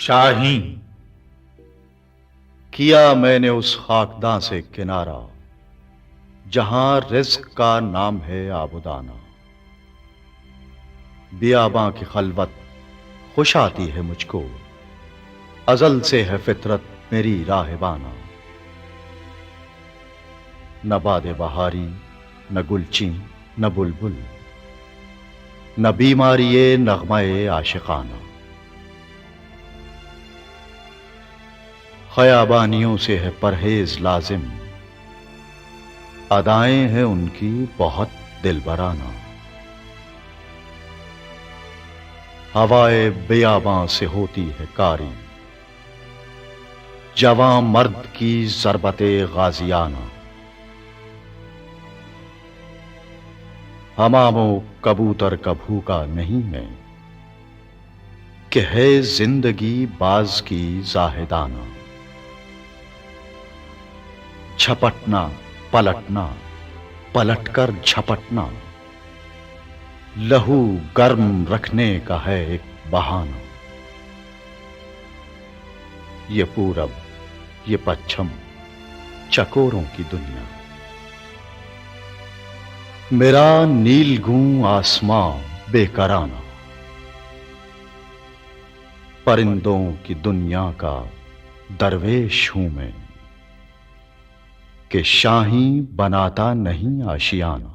شاہین کیا میں نے اس خاکداں سے کنارہ جہاں رزق کا نام ہے آبودانہ۔ بیاباں کی خلوت خوش آتی ہے مجھ کو، ازل سے ہے فطرت میری راہبانہ۔ نہ باد بہاری، نہ گلچین، نہ بلبل، نہ بیماری نغمہ عاشقانہ۔ خیابانیوں سے ہے پرہیز لازم، ادائیں ہیں ان کی بہت دلبرانہ۔ ہوائے بیاباں سے ہوتی ہے کاری، جواں مرد کی ضربت غازیانہ۔ حمام و کبوتر کا بھوکا نہیں میں، کہ ہے زندگی باز کی زاہدانہ۔ جھپٹنا، پلٹنا، پلٹ کر جھپٹنا، لہو گرم رکھنے کا ہے ایک بہانہ۔ یہ پورب، یہ پچھم، چکوروں کی دنیا، میرا نیل گوں آسماں بے کرانہ۔ پرندوں کی دنیا کا درویش ہوں میں، کہ شاہیں بناتا نہیں آشیانہ۔